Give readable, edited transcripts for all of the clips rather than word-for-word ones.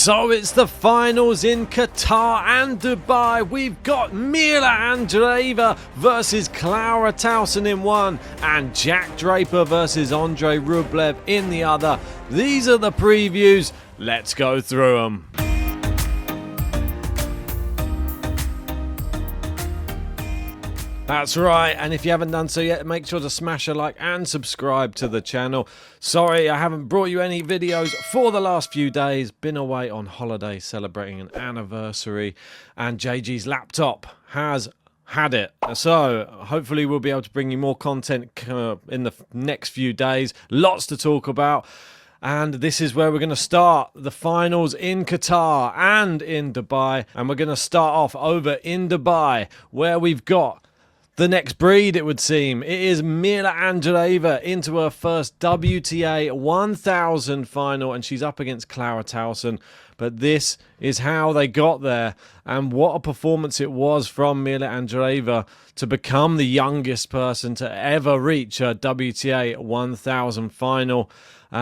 So it's the finals in Qatar and Dubai. We've got Mirra Andreeva versus Clara Tauson in one and Jack Draper versus Andrey Rublev in the other. These are the previews. Let's go through them. That's right, and if you haven't done so yet, make sure to smash a like and subscribe to the channel. Sorry, I haven't brought you any videos for the last few days. Been away on holiday celebrating an anniversary, and JG's laptop has had it. So hopefully we'll be able to bring you more content in the next few days. Lots to talk about. And this is where we're going to start the finals in Qatar and in Dubai. And we're going to start off over in Dubai, where we've got the next breed, it would seem. It is Mirra Andreeva into her first WTA 1000 final, and she's up against Clara Tauson. But this is how they got there, and what a performance it was from Mirra Andreeva to become the youngest person to ever reach a WTA 1000 final.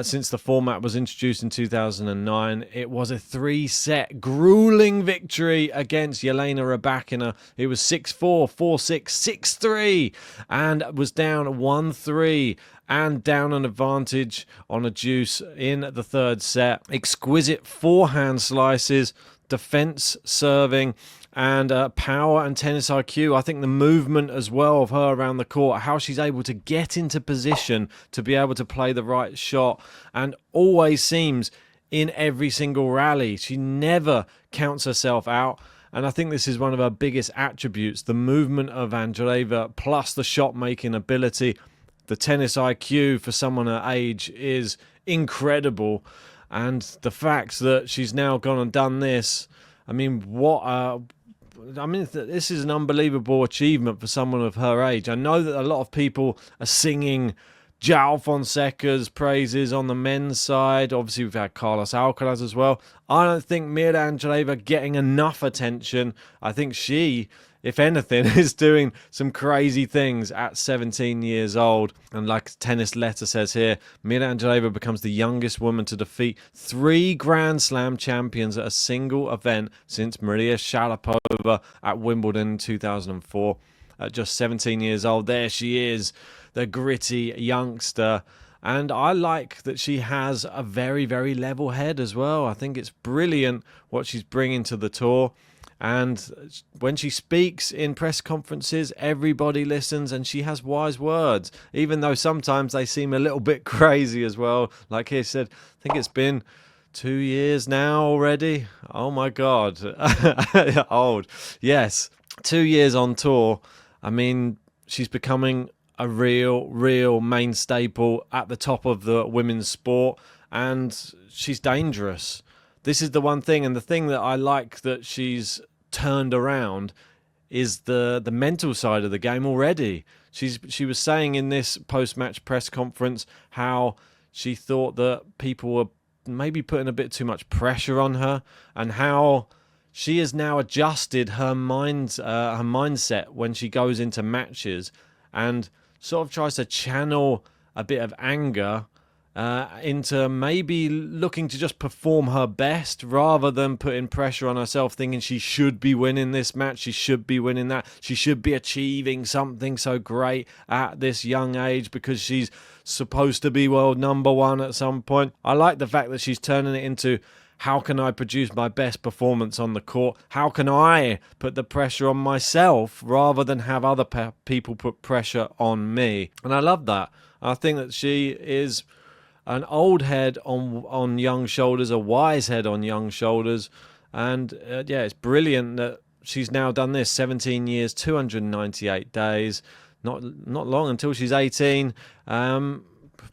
Since the format was introduced in 2009, it was a 3-set grueling victory against Jelena Rybakina. It was 6-4, 4-6, 6-3, and was down 1-3 and down an advantage on a deuce in the third set. Exquisite forehand slices, defense serving, and power and tennis IQ. I think the movement as well of her around the court, how she's able to get into position to be able to play the right shot, and always seems in every single rally. She never counts herself out. And I think this is one of her biggest attributes, the movement of Andreeva plus the shot-making ability. The tennis IQ for someone her age is incredible. And the fact that she's now gone and done this, I mean, this is an unbelievable achievement for someone of her age. I know that a lot of people are singing João Fonseca's praises on the men's side. Obviously, we've had Carlos Alcaraz as well. I don't think Mirra Andreeva getting enough attention. I think she, if anything, is doing some crazy things at 17 years old. And like Tennis Letter says here, Mirra Andreeva becomes the youngest woman to defeat 3 Grand Slam champions at a single event since Maria Sharapova at Wimbledon in 2004. At just 17 years old, there she is, the gritty youngster. And I like that she has a very, very level head as well. I think it's brilliant what she's bringing to the tour. And when she speaks in press conferences, everybody listens, and she has wise words, even though sometimes they seem a little bit crazy as well. Like he said, I think it's been 2 years now already. Oh my God. Old. Yes. 2 years on tour. I mean, she's becoming a real main staple at the top of the women's sport, and she's dangerous. This is the one thing, and the thing that I like that she's turned around is the mental side of the game already. She was saying in this post-match press conference how she thought that people were maybe putting a bit too much pressure on her, and how she has now adjusted her mindset when she goes into matches, and sort of tries to channel a bit of anger into maybe looking to just perform her best rather than putting pressure on herself, thinking she should be winning this match, she should be winning that, she should be achieving something so great at this young age because she's supposed to be world number one at some point. I like the fact that she's turning it into, how can I produce my best performance on the court? How can I put the pressure on myself rather than have other people put pressure on me? And I love that. I think that she is an old head on young shoulders, a wise head on young shoulders. And yeah, it's brilliant that she's now done this. 17 years, 298 days. Not long until she's 18.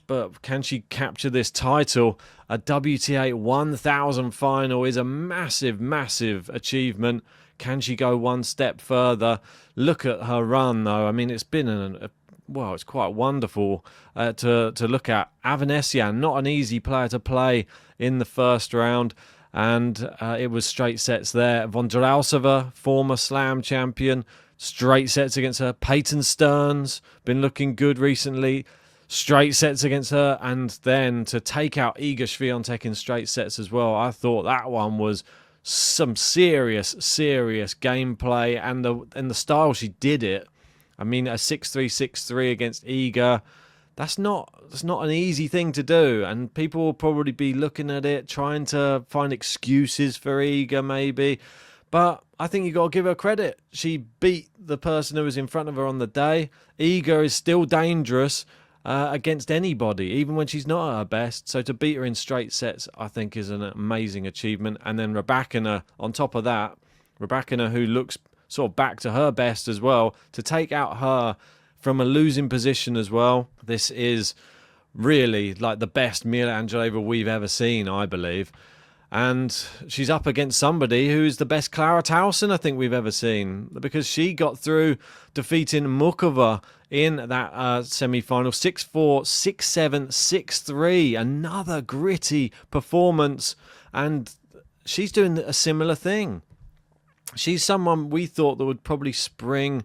But can she capture this title? A WTA 1000 final is a massive achievement. Can she go one step further? Look at her run, though. I mean, it's been it's quite wonderful to look at. Avanesian, not an easy player to play in the first round, and it was straight sets there. Vondrousova, former Slam champion, straight sets against her. Peyton Stearns, been looking good recently. straight sets against her, and then to take out Iga Swiatek in straight sets as well. I thought that one was some serious gameplay, and the style she did it. I mean, a 6-3, 6-3 against Iga, that's not an easy thing to do, and people will probably be looking at it, trying to find excuses for Iga maybe. But I think you got to give her credit. She beat the person who was in front of her on the day. Iga is still dangerous against anybody, even when she's not at her best. So to beat her in straight sets, I think, is an amazing achievement. And then Rybakina, on top of that, Rybakina, who looks sort of back to her best as well, to take out her from a losing position as well. This is really like the best Mirra Andreeva we've ever seen, I believe. And she's up against somebody who's the best Clara Tauson I think we've ever seen, because she got through defeating Mukova in that semi-final 6-4, 6-7, 6-3. Another gritty performance, and she's doing a similar thing. She's someone we thought that would probably spring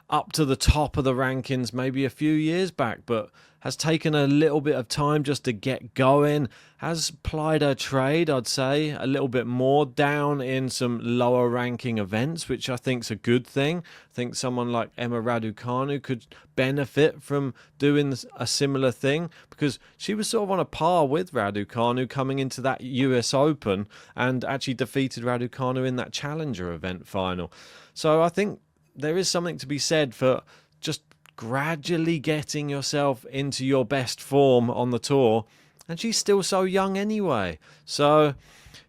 up to the top of the rankings maybe a few years back, but has taken a little bit of time just to get going, has plied her trade, I'd say, a little bit more down in some lower ranking events, which I think is a good thing. I think someone like Emma Raducanu could benefit from doing a similar thing, because she was sort of on a par with Raducanu coming into that US Open and actually defeated Raducanu in that Challenger event final. So I think there is something to be said for just gradually getting yourself into your best form on the tour, and she's still so young anyway. So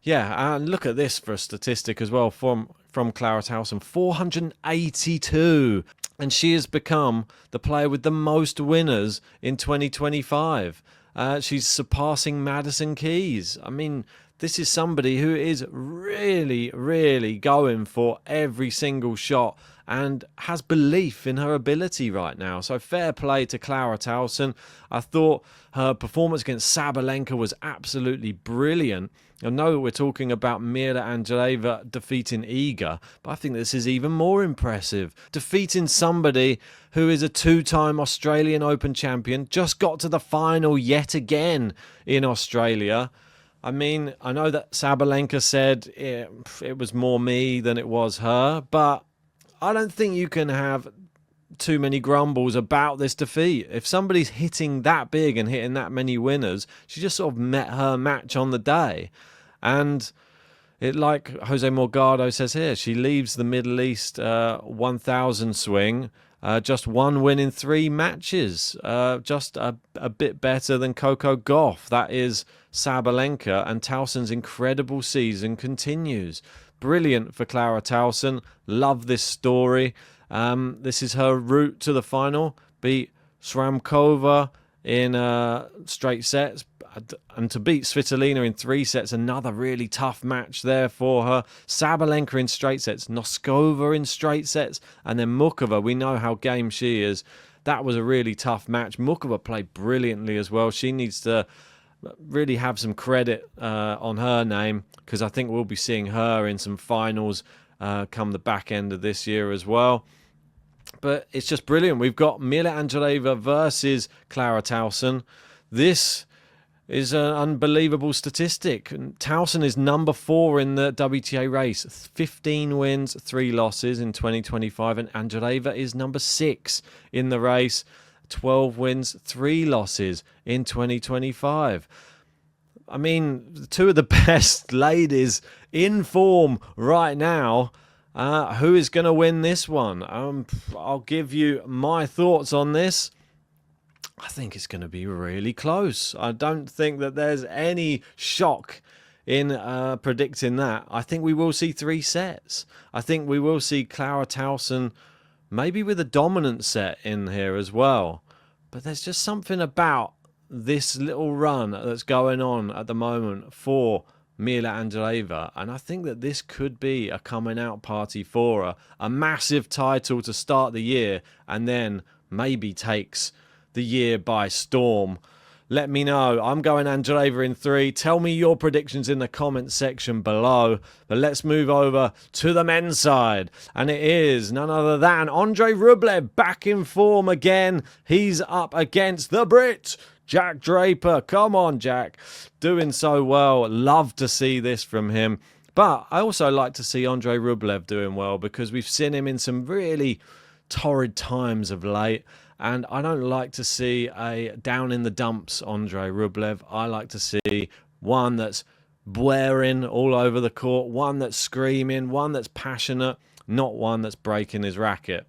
yeah, and look at this for a statistic as well from Clara Tauson, 482, and she has become the player with the most winners in 2025. She's surpassing Madison Keys. I mean, this is somebody who is really going for every single shot and has belief in her ability right now. So fair play to Clara Tauson. I thought her performance against Sabalenka was absolutely brilliant. I know we're talking about Mirra Andreeva defeating Iga, but I think this is even more impressive. Defeating somebody who is a two-time Australian Open champion, just got to the final yet again in Australia. I mean, I know that Sabalenka said it was more me than it was her, but I don't think you can have too many grumbles about this defeat. If somebody's hitting that big and hitting that many winners, she just sort of met her match on the day. And it, like Jose Morgado says here, she leaves the Middle East 1000 swing, just one win in 3 matches, just a bit better than Coco Gauff. That is Sabalenka, and Tauson's incredible season continues. Brilliant for Clara Tauson. Love this story. This is her route to the final. Beat Shramkova in straight sets, and to beat Svitolina in 3 sets, another really tough match there for her. Sabalenka in straight sets, Noskova in straight sets, and then Mukova. We know how game she is. That was a really tough match. Mukova played brilliantly as well. She needs to really have some credit on her name, because I think we'll be seeing her in some finals come the back end of this year as well. But it's just brilliant. We've got Mirra Andreeva versus Clara Tauson. This is an unbelievable statistic. Tauson is number 4 in the WTA race. 15 wins, 3 losses in 2025. And Andreeva is number 6 in the race. 12 wins, 3 losses in 2025. I mean, 2 of the best ladies in form right now. Who is going to win this one? I'll give you my thoughts on this. I think it's going to be really close. I don't think that there's any shock in predicting that. I think we will see 3 sets. I think we will see Clara Tauson maybe with a dominant set in here as well. But there's just something about this little run that's going on at the moment for Mirra Andreeva, and I think that this could be a coming out party for her. A massive title to start the year, and then maybe takes the year by storm. Let me know. I'm going Andreeva in 3. Tell me your predictions in the comments section below. But let's move over to the men's side. And it is none other than Andrey Rublev back in form again. He's up against the Brit, Jack Draper. Come on, Jack. Doing so well. Love to see this from him. But I also like to see Andrey Rublev doing well because we've seen him in some really torrid times of late. And I don't like to see a down in the dumps Andrey Rublev. I like to see one that's blaring all over the court, one that's screaming, one that's passionate, not one that's breaking his racket.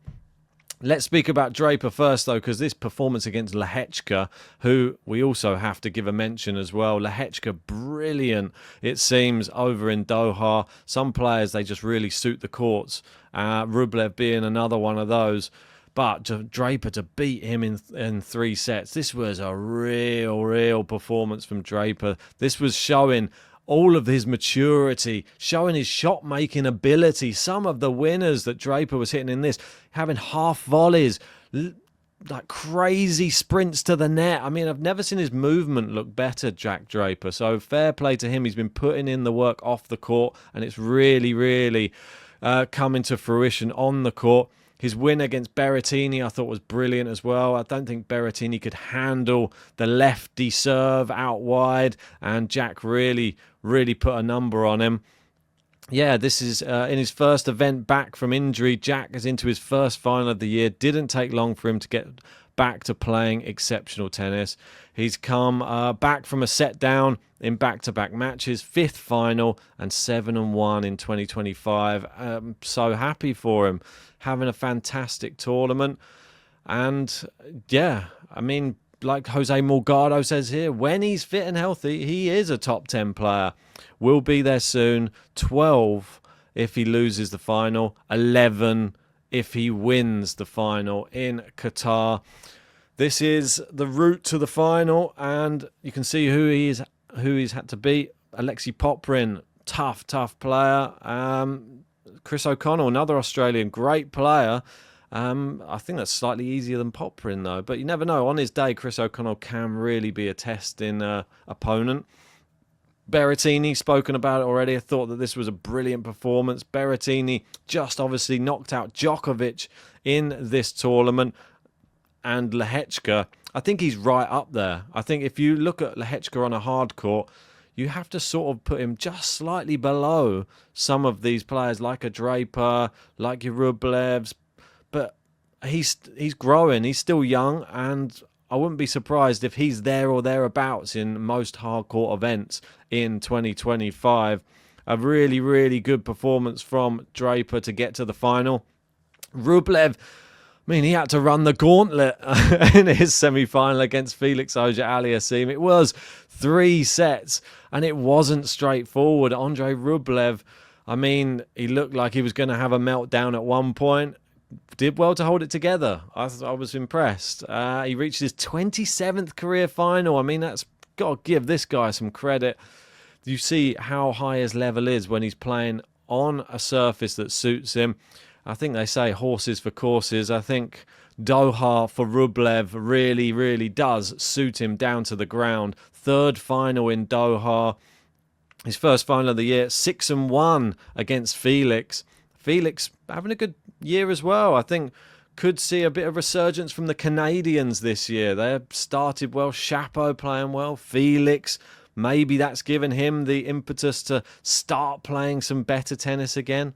Let's speak about Draper first, though, because this performance against Lehechka, who we also have to give a mention as well. Lehechka, brilliant, it seems, over in Doha. Some players, they just really suit the courts. Rublev being another one of those. But Draper to beat him in 3 sets, this was a real performance from Draper. This was showing all of his maturity, showing his shot-making ability. Some of the winners that Draper was hitting in this, having half volleys, like crazy sprints to the net. I mean, I've never seen his movement look better, Jack Draper. So fair play to him. He's been putting in the work off the court, and it's really coming to fruition on the court. His win against Berrettini I thought was brilliant as well. I don't think Berrettini could handle the lefty serve out wide, and Jack really put a number on him. Yeah, this is in his first event back from injury. Jack is into his first final of the year. Didn't take long for him to get back to playing exceptional tennis. He's come back from a set down in back-to-back matches, 5th final and 7-1 in 2025. So happy for him, having a fantastic tournament. And yeah, I mean, like Jose Morgado says here, when he's fit and healthy, he is a top 10 player. Will be there soon. 12 if he loses the final, 11 if he wins the final in Qatar. This is the route to the final, and you can see who he's had to beat. Alexei Poprin, tough player. Chris O'Connell, another Australian, great player. I think that's slightly easier than Poprin, though. But you never know. On his day, Chris O'Connell can really be a testing opponent. Berrettini, spoken about it already. I thought that this was a brilliant performance. Berrettini just obviously knocked out Djokovic in this tournament. And Lehechka, I think he's right up there. I think if you look at Lehechka on a hard court, you have to sort of put him just slightly below some of these players like a Draper, like your Rublevs. But he's growing. He's still young, and I wouldn't be surprised if he's there or thereabouts in most hard court events in 2025. A really good performance from Draper to get to the final. Rublev, I mean, he had to run the gauntlet in his semi-final against Felix Auger-Aliassime. It was 3 sets, and it wasn't straightforward. Andrey Rublev, I mean, he looked like he was going to have a meltdown at one point. Did well to hold it together. I was impressed. He reached his 27th career final. I mean, that's got to give this guy some credit. You see how high his level is when he's playing on a surface that suits him. I think they say horses for courses. I think Doha for Rublev really does suit him down to the ground. 3rd final in Doha. His first final of the year, 6-1 against Felix. Felix having a good year as well. I think could see a bit of resurgence from the Canadians this year. They started well. Chapeau playing well. Felix, maybe that's given him the impetus to start playing some better tennis again.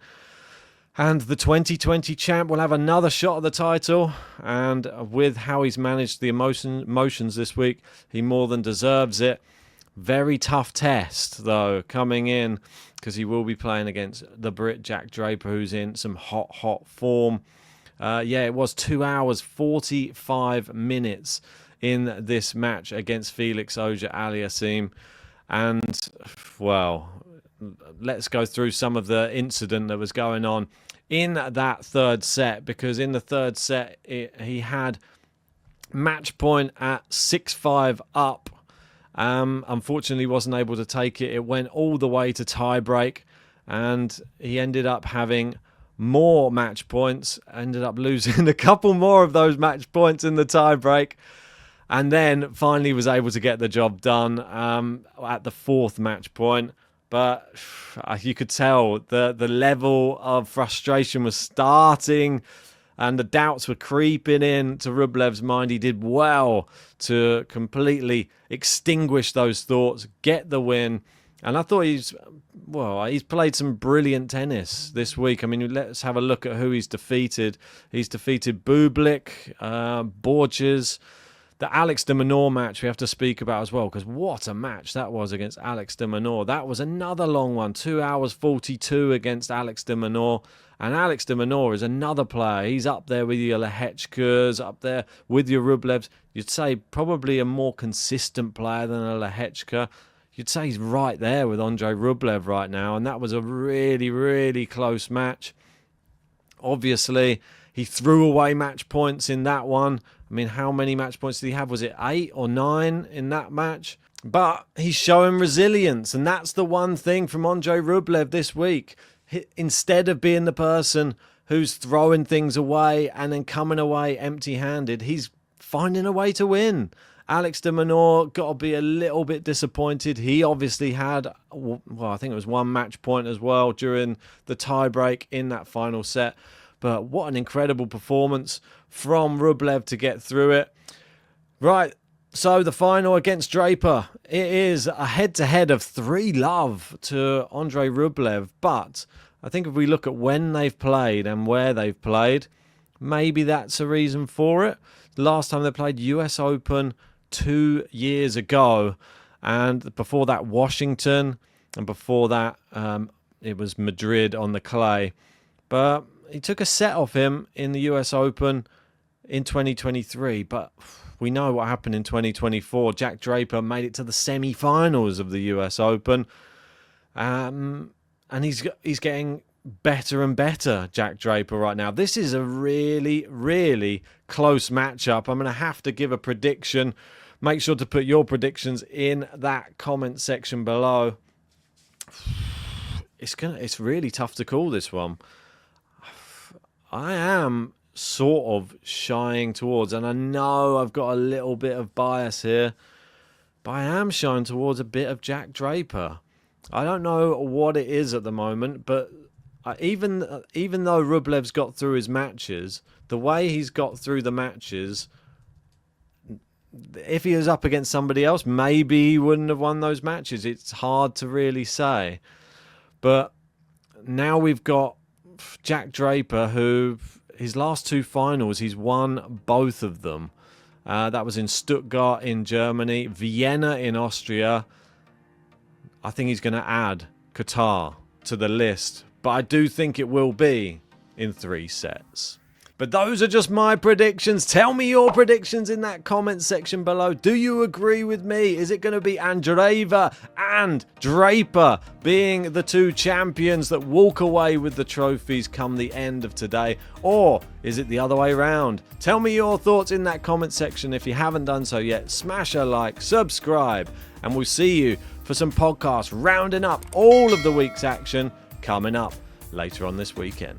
And the 2020 champ will have another shot at the title. And with how he's managed the emotions this week, he more than deserves it. Very tough test, though, coming in, because he will be playing against the Brit Jack Draper, who's in some hot form. It was 2 hours, 45 minutes in this match against Felix Auger-Aliassime. And, well, let's go through some of the incident that was going on in that 3rd set, because in the 3rd set, he had match point at 6-5 up. Unfortunately, wasn't able to take it. It went all the way to tiebreak, and he ended up having more match points, ended up losing a couple more of those match points in the tiebreak. And then finally was able to get the job done at the 4th match point. But you could tell the level of frustration was starting and the doubts were creeping in to Rublev's mind. He did well to completely extinguish those thoughts, get the win. And I thought he's played some brilliant tennis this week. I mean, let's have a look at who he's defeated. He's defeated Bublik, Borges. The Alex de Minaur match we have to speak about as well, because what a match that was against Alex de Minaur. That was another long one, 2 hours 42 against Alex de Minaur. And Alex de Minaur is another player. He's up there with your Lehechkas, up there with your Rublevs. You'd say probably a more consistent player than a Lehechka. You'd say he's right there with Andrey Rublev right now. And that was a really, really close match. Obviously, he threw away match points in that one. I mean, how many match points did he have? Was it 8 or 9 in that match? But he's showing resilience, and that's the one thing from Andrey Rublev this week. Instead of being the person who's throwing things away and then coming away empty-handed, he's finding a way to win. Alex de Minaur got to be a little bit disappointed. He obviously had, I think it was 1 match point as well during the tiebreak in that final set. But what an incredible performance from Rublev to get through it. Right, so the final against Draper. It is a head-to-head of 3-love to Andrey Rublev. But I think if we look at when they've played and where they've played, maybe that's a reason for it. The last time they played US Open 2 years ago. And before that, Washington. And before that, it was Madrid on the clay. But he took a set off him in the US Open in 2023, but we know what happened in 2024. Jack Draper made it to the semi-finals of the US Open, and he's getting better and better, Jack Draper, right now. This is a really, really close matchup. I'm going to have to give a prediction. Make sure to put your predictions in that comment section below. It's really tough to call this one. I am sort of shying towards, and I know I've got a little bit of bias here, but I am shying towards a bit of Jack Draper. I don't know what it is at the moment, but even though Rublev's got through his matches, the way he's got through the matches, if he was up against somebody else, maybe he wouldn't have won those matches. It's hard to really say. But now we've got Jack Draper, who his last 2 finals, he's won both of them. That was in Stuttgart in Germany, Vienna in Austria. I think he's going to add Qatar to the list, but I do think it will be in 3 sets. But those are just my predictions. Tell me your predictions in that comment section below. Do you agree with me? Is it going to be Andreeva and Draper being the 2 champions that walk away with the trophies come the end of today? Or is it the other way around? Tell me your thoughts in that comment section. If you haven't done so yet, smash a like, subscribe, and we'll see you for some podcasts rounding up all of the week's action coming up later on this weekend.